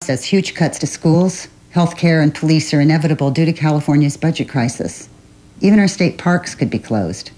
says huge cuts to schools, healthcare, and police are inevitable due to California's budget crisis. Even our state parks could be closed.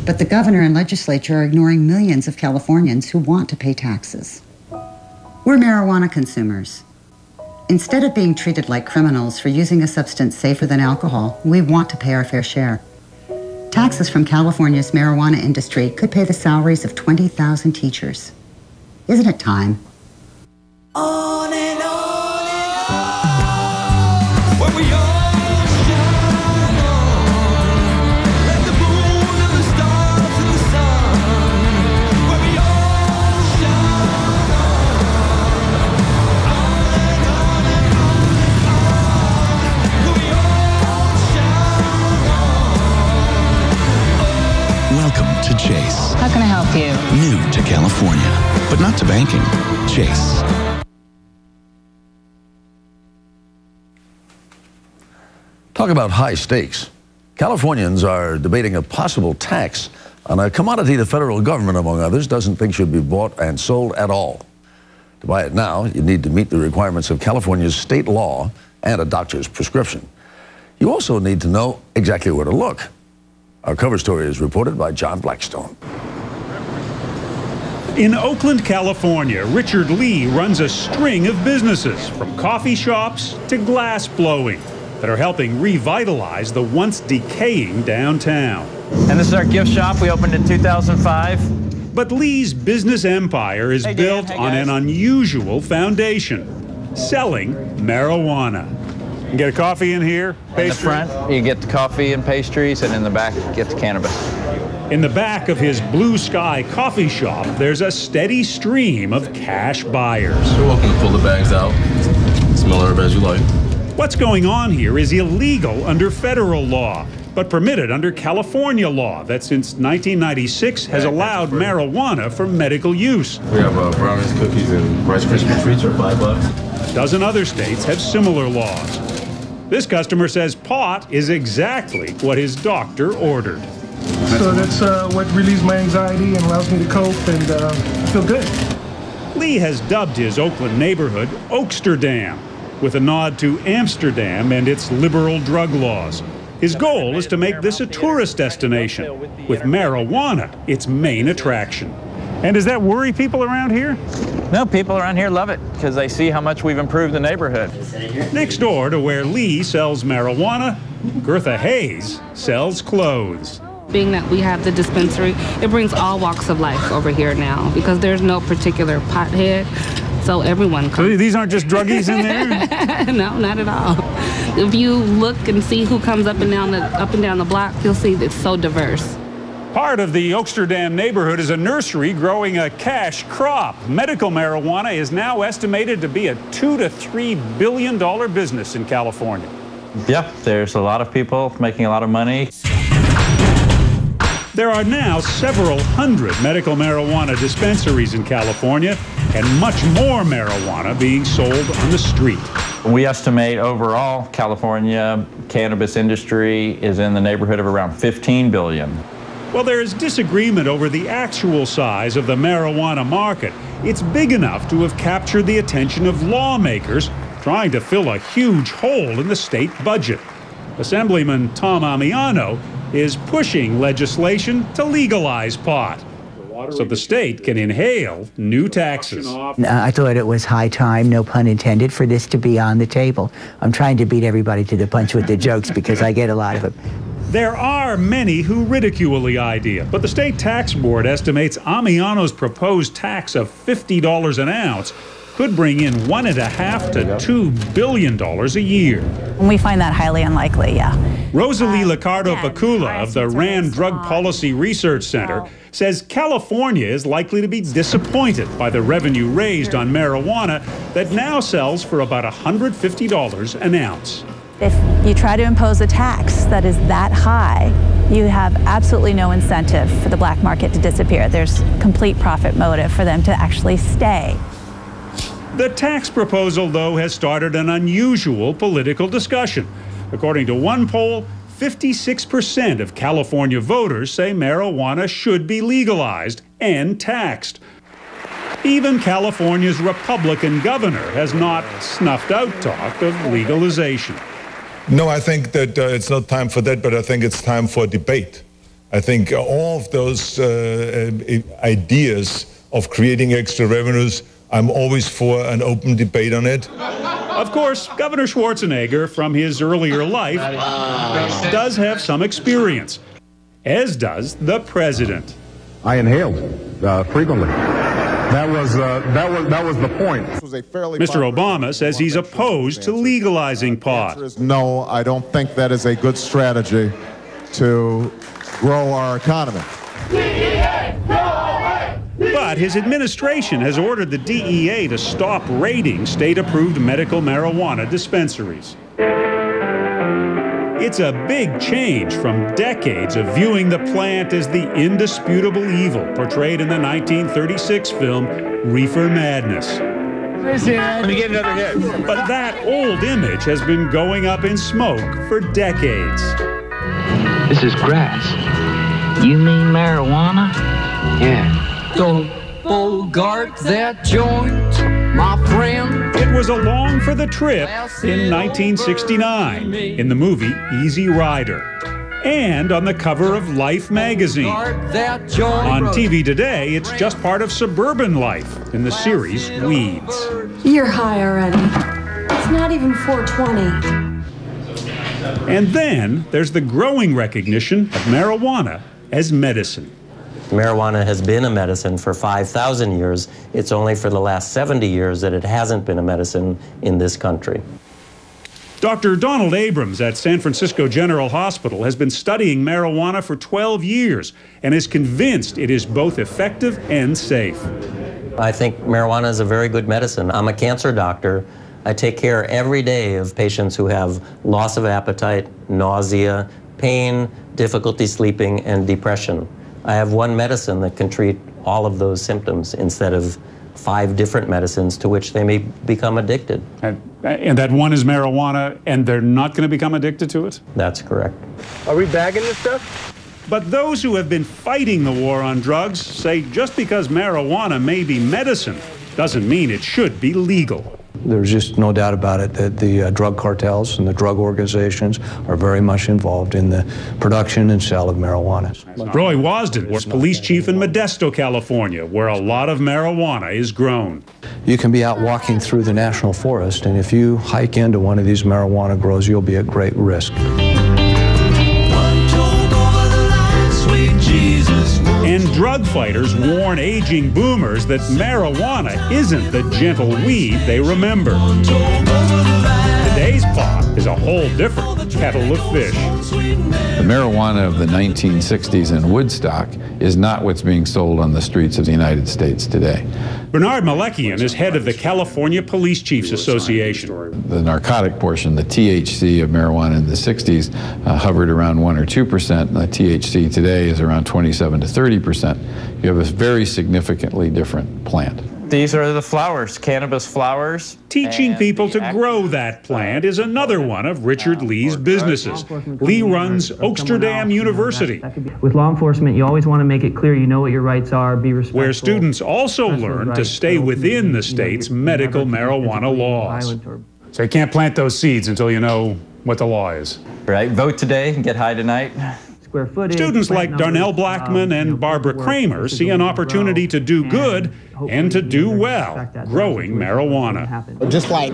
But the governor and legislature are ignoring millions of Californians who want to pay taxes. We're marijuana consumers. Instead of being treated like criminals for using a substance safer than alcohol, we want to pay our fair share. Taxes from California's marijuana industry could pay the salaries of 20,000 teachers. Isn't it time? On and on and on, where we all shine on, let the moon and the stars and the sun, where we all shine on and on and on, where we all shine on. Welcome to Chase. How can I help you? New to California, but not to banking. Chase. Talk about high stakes. Californians are debating a possible tax on a commodity the federal government, among others, doesn't think should be bought and sold at all. To buy it now, you need to meet the requirements of California's state law and a doctor's prescription. You also need to know exactly where to look. Our cover story is reported by John Blackstone. In Oakland, California, Richard Lee runs a string of businesses, from coffee shops to glass blowing, that are helping revitalize the once decaying downtown. And this is our gift shop. We opened in 2005. But Lee's business empire is built on an unusual foundation: selling marijuana. You can get a coffee in here, pastry. In the front, you get the coffee and pastries, and in the back, you get the cannabis. In the back of his Blue Sky coffee shop, there's a steady stream of cash buyers. You're welcome to pull the bags out. Smell herb as you like. What's going on here is illegal under federal law, but permitted under California law that since 1996 has allowed marijuana for medical use. We have brownies, cookies, and Rice Krispie treats are $5. A dozen other states have similar laws. This customer says pot is exactly what his doctor ordered. So that's what relieves my anxiety and allows me to cope and feel good. Lee has dubbed his Oakland neighborhood Oaksterdam, with a nod to Amsterdam and its liberal drug laws. His goal is to make this a tourist destination, with marijuana its main attraction. And does that worry people around here? No, people around here love it because they see how much we've improved the neighborhood. Next door to where Lee sells marijuana, Gertha Hayes sells clothes. Being that we have the dispensary, it brings all walks of life over here now because there's no particular pothead. So everyone comes. So these aren't just druggies in there? No, not at all. If you look and see who comes up and down the block, you'll see that it's so diverse. Part of the Oaksterdam neighborhood is a nursery growing a cash crop. Medical marijuana is now estimated to be a $2 to $3 billion business in California. Yeah, there's a lot of people making a lot of money. There are now several hundred medical marijuana dispensaries in California, and much more marijuana being sold on the street. We estimate overall California cannabis industry is in the neighborhood of around $15 billion. Well, there is disagreement over the actual size of the marijuana market. It's big enough to have captured the attention of lawmakers trying to fill a huge hole in the state budget. Assemblyman Tom Amiano is pushing legislation to legalize pot, so the state can inhale new taxes. I thought it was high time, no pun intended, for this to be on the table. I'm trying to beat everybody to the punch with the jokes because I get a lot of them. There are many who ridicule the idea, but the state tax board estimates Amiano's proposed tax of $50 an ounce could bring in $1.5 to $2 billion a year. We find that highly unlikely, yeah. Rosalie Liccardo-Pacula of the RAND Drug Policy Research Center says California is likely to be disappointed by the revenue raised on marijuana that now sells for about $150 an ounce. If you try to impose a tax that is that high, you have absolutely no incentive for the black market to disappear. There's complete profit motive for them to actually stay. The tax proposal, though, has started an unusual political discussion. According to one poll, 56% of California voters say marijuana should be legalized and taxed. Even California's Republican governor has not snuffed out talk of legalization. No, I think that it's not time for that, but I think it's time for debate. I think all of those ideas of creating extra revenues, I'm always for an open debate on it. Of course, Governor Schwarzenegger, from his earlier life, does have some experience, as does the president. I inhaled frequently. That was the point. Mr. Obama says he's opposed to legalizing pot. No, I don't think that is a good strategy to grow our economy. But his administration has ordered the DEA to stop raiding state-approved medical marijuana dispensaries. It's a big change from decades of viewing the plant as the indisputable evil portrayed in the 1936 film Reefer Madness. Let me get another hit. But that old image has been going up in smoke for decades. This is grass. You mean marijuana? Yeah. Don't bogart that joint, my friend. It was along for the trip in 1969 in the movie Easy Rider and on the cover of Life magazine. On TV today, it's just part of suburban life in the series Weeds. You're high already. It's not even 420. And then there's the growing recognition of marijuana as medicine. Marijuana has been a medicine for 5,000 years. It's only for the last 70 years that it hasn't been a medicine in this country. Dr. Donald Abrams at San Francisco General Hospital has been studying marijuana for 12 years and is convinced it is both effective and safe. I think marijuana is a very good medicine. I'm a cancer doctor. I take care every day of patients who have loss of appetite, nausea, pain, difficulty sleeping, and depression. I have one medicine that can treat all of those symptoms instead of 5 different medicines to which they may become addicted. And that one is marijuana, and they're not going to become addicted to it? That's correct. Are we bagging this stuff? But those who have been fighting the war on drugs say just because marijuana may be medicine doesn't mean it should be legal. There's just no doubt about it that the drug cartels and the drug organizations are very much involved in the production and sale of marijuana. Roy Wasden was police chief in Modesto, California, where a lot of marijuana is grown. You can be out walking through the national forest, and if you hike into one of these marijuana grows, you'll be at great risk. And drug fighters warn aging boomers that marijuana isn't the gentle weed they remember. Today's pot is a whole different kettle of fish. The marijuana of the 1960s in Woodstock is not what's being sold on the streets of the United States today. Bernard Malekian is head of the California Police Chiefs Association. The narcotic portion, the THC of marijuana in the 60s, hovered around 1 or 2%. And the THC today is around 27 to 30%. You have a very significantly different plant. These are the flowers, cannabis flowers. Teaching people to grow that plant is another one of Richard Lee's businesses. Lee runs Oaksterdam University, with law enforcement, you always want to make it clear you know what your rights are, be respectful. Where students also learn to stay within the state's medical marijuana laws. So you can't plant those seeds until you know what the law is. Right, vote today, get high tonight. Students like Darnell Blackman and Barbara Kramer see an opportunity to do good and to do well growing marijuana. Just like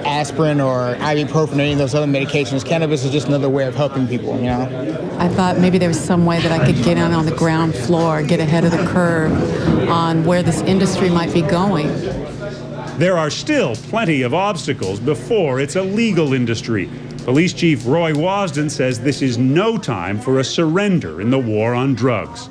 aspirin or ibuprofen or any of those other medications, cannabis is just another way of helping people, you know? I thought maybe there was some way that I could get in on the ground floor, get ahead of the curve on where this industry might be going. There are still plenty of obstacles before it's a legal industry. Police Chief Roy Wasden says this is no time for a surrender in the war on drugs.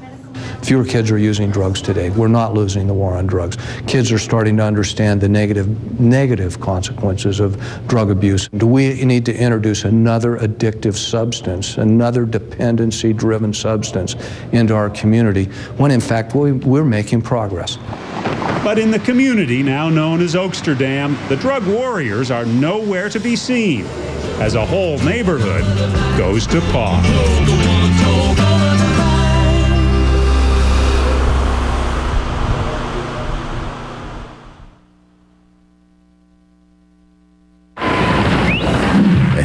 Fewer kids are using drugs today. We're not losing the war on drugs. Kids are starting to understand the negative consequences of drug abuse. Do we need to introduce another addictive substance, another dependency-driven substance into our community, when in fact we're making progress? But in the community now known as Oaksterdam, the drug warriors are nowhere to be seen as a whole neighborhood goes to pot.